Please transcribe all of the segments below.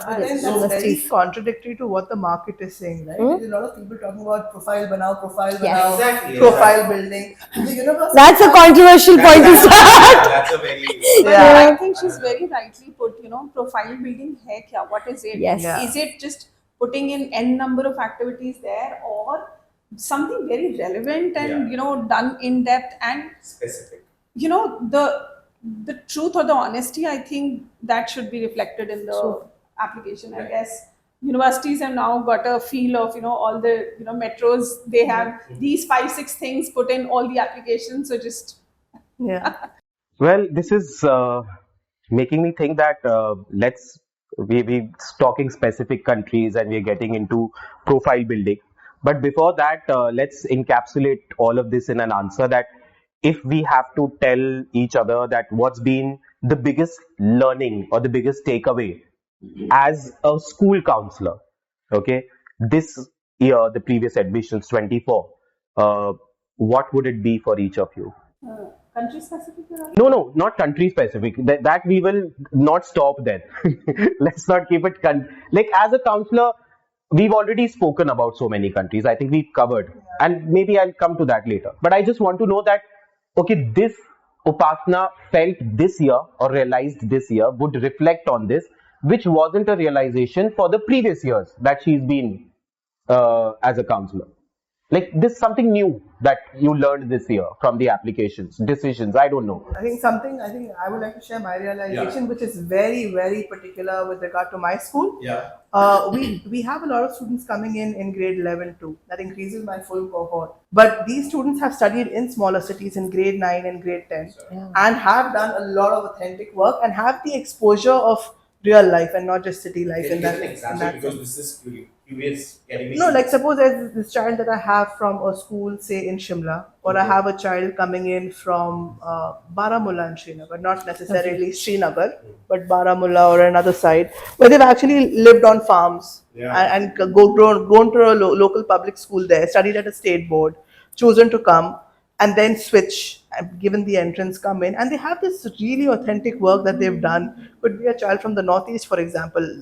but then that's very contradictory to what the market is saying, right? There's a lot of people talking about profile banao, profile building. The university That's a controversial point to start. That's a very I think she's very rightly put, profile building hai kya? What is it? Yes. Yeah. Is it just putting in n number of activities there, or something very relevant and done in depth and specific. The truth or the honesty, I think that should be reflected in the application. I guess universities have now got a feel of all the metros, they have these 5-6 things put in all the applications, so just Well, this is making me think that we talking specific countries and we're getting into profile building. But before that, let's encapsulate all of this in an answer that if we have to tell each other that what's been the biggest learning or the biggest takeaway as a school counselor, okay, this year, the previous admissions 24, what would it be for each of you? country specific. No, not country specific. That we will not stop there. Let's not keep it. Like as a counselor, we've already spoken about so many countries. I think we've covered, and maybe I'll come to that later. But I just want to know that, okay, this Upasana felt this year or realized this year would reflect on this, which wasn't a realization for the previous years that she's been as a counselor. Like this something new that you learned this year from the applications, decisions, I don't know. I think I would like to share my realization, which is very, very particular with regard to my school. We have a lot of students coming in grade 11 too. That increases my full cohort. But these students have studied in smaller cities in grade 9 and grade 10 and have done a lot of authentic work and have the exposure of real life and not just city life. Can you give an example, because this is curious. No, like suppose there's this child that I have from a school, say in Shimla, or I have a child coming in from Baramulla and Srinagar, not necessarily Srinagar, but Baramulla or another side, where they've actually lived on farms and grown to a local public school there, studied at a state board, chosen to come, and then switch, given the entrance, come in, and they have this really authentic work that they've done. Could be a child from the Northeast, for example,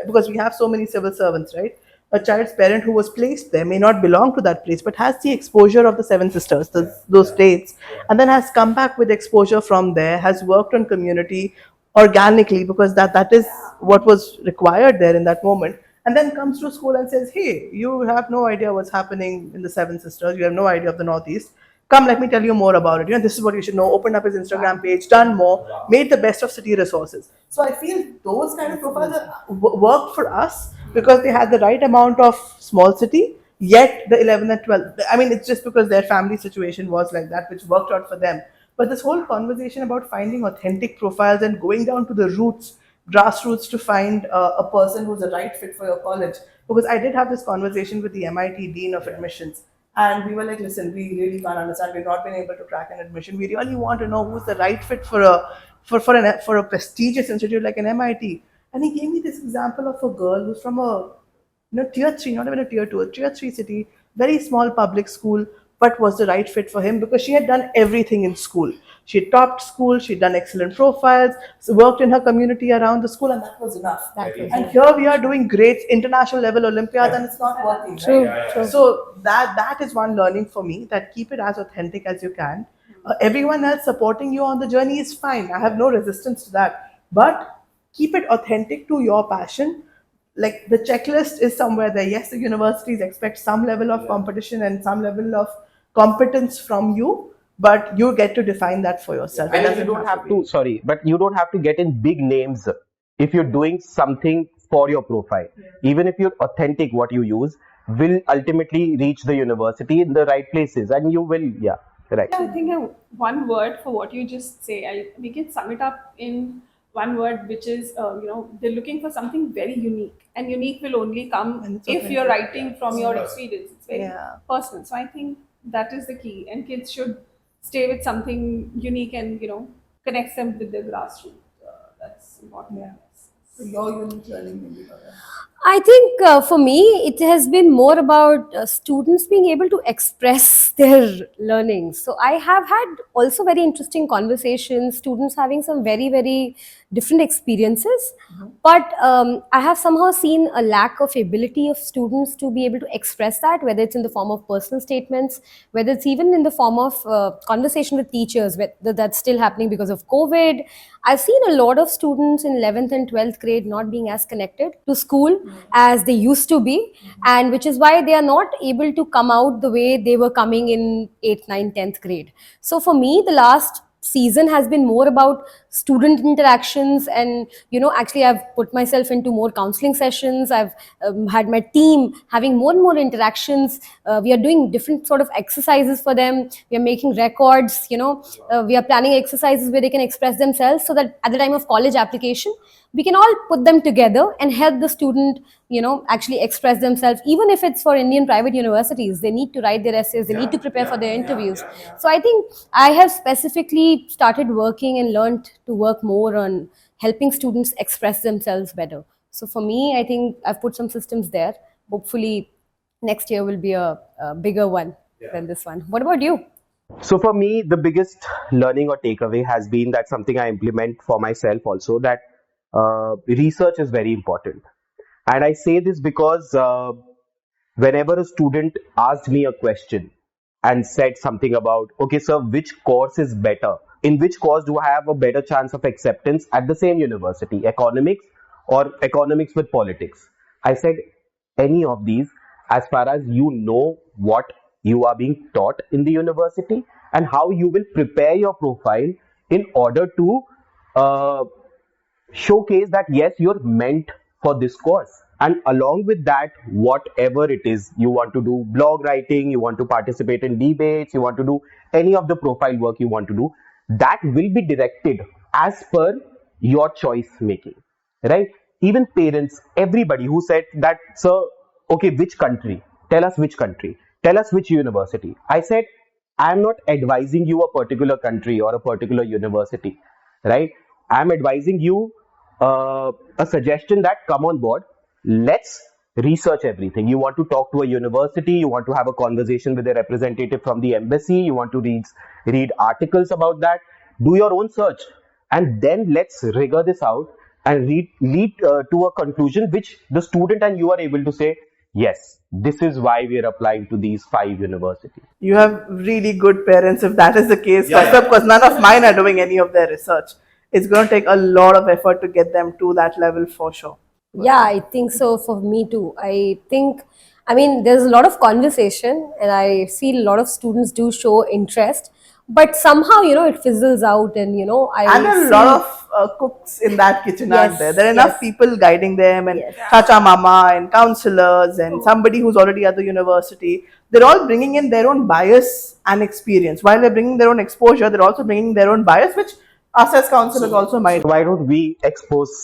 because we have so many civil servants, right? A child's parent who was placed there may not belong to that place, but has the exposure of the Seven Sisters, those states, and then has come back with exposure from there, has worked on community organically because that is what was required there in that moment, and then comes to school and says, hey, you have no idea what's happening in the Seven Sisters, you have no idea of the Northeast. Come, let me tell you more about it. This is what you should know. Opened up his Instagram page, done more, made the best of city resources. So I feel those kind of profiles worked for us because they had the right amount of small city, yet the 11 and 12. I mean, it's just because their family situation was like that, which worked out for them. But this whole conversation about finding authentic profiles and going down to the roots, grassroots, to find a person who's the right fit for your college. Because I did have this conversation with the MIT Dean of Admissions. And we were like, listen, we really can't understand. We've not been able to crack an admission. We really want to know who's the right fit for a prestigious institute like an MIT. And he gave me this example of a girl who's from a tier 3, not even a tier 2, a tier 3 city, very small public school, but was the right fit for him because she had done everything in school. She had topped school, she'd done excellent profiles, worked in her community around the school, and that was enough. And here we are doing great international level Olympiads and it's not working. True. So that is one learning for me, that keep it as authentic as you can. Everyone else supporting you on the journey is fine. I have no resistance to that. But keep it authentic to your passion. Like the checklist is somewhere there. Yes, the universities expect some level of competition and some level of competence from you, but you get to define that for yourself. And you don't have to, sorry, but you don't have to get in big names if you're doing something for your profile. Even if you're authentic, what you use will ultimately reach the university in the right places, and you will, right. I think one word for what you just say, we can sum it up in one word, which is, they're looking for something very unique, and unique will only come if you're writing from your experience. It's very personal. So I think that is the key, and kids should stay with something unique and connects them with their grassroots. That's important. So your unique learning maybe. I think for me, it has been more about students being able to express their learning. So I have had also very interesting conversations, students having some very, very different experiences. But I have somehow seen a lack of ability of students to be able to express that, whether it's in the form of personal statements, whether it's even in the form of conversation with teachers, whether that's still happening because of COVID. I've seen a lot of students in 11th and 12th grade not being as connected to school as they used to be, and which is why they are not able to come out the way they were coming in 8th, 9th, 10th grade. So for me, the last season has been more about student interactions, and actually I've put myself into more counseling sessions. I've had my team having more and more interactions. We are doing different sort of exercises for them. We are making records, we are planning exercises where they can express themselves, so that at the time of college application we can all put them together and help the student actually express themselves. Even if it's for Indian private universities, they need to write their essays, they need to prepare for their interviews. So I think I have specifically started working and learned to work more on helping students express themselves better. So for me, I think I've put some systems there. Hopefully next year will be a bigger one than this one. What about you? So for me, the biggest learning or takeaway has been that something I implement for myself also, that research is very important. And I say this because whenever a student asked me a question and said something about, okay, sir, which course is better? In which course do I have a better chance of acceptance at the same university, economics or economics with politics? I said, any of these, as far as you know what you are being taught in the university and how you will prepare your profile in order to showcase that yes, you're meant for this course. And along with that, whatever it is, you want to do blog writing, you want to participate in debates, you want to do any of the profile work you want to do, that will be directed as per your choice making, right? Even parents, everybody who said that, sir, okay, which country? Tell us which country. Tell us which university. I said, I'm not advising you a particular country or a particular university, right? I'm advising you a suggestion that come on board. Let's research everything. You want to talk to a university, you want to have a conversation with a representative from the embassy, you want to read articles about that, do your own search, and then let's rigor this out and lead to a conclusion which the student and you are able to say, yes, this is why we are applying to these 5 universities. You have really good parents if that is the case. Yeah, First up, because none of mine are doing any of their research. It's going to take a lot of effort to get them to that level for sure. Yeah, I think so for me too. I mean, there's a lot of conversation, and I see a lot of students do show interest, but somehow, it fizzles out, and, And there are a lot of cooks in that kitchen, aren't Yes, there? There are enough yes. people guiding them, and Yes. chacha mama and counselors and somebody who's already at the university. They're all bringing in their own bias and experience. While they're bringing their own exposure, they're also bringing their own bias, which us as counselors also might. Why don't we expose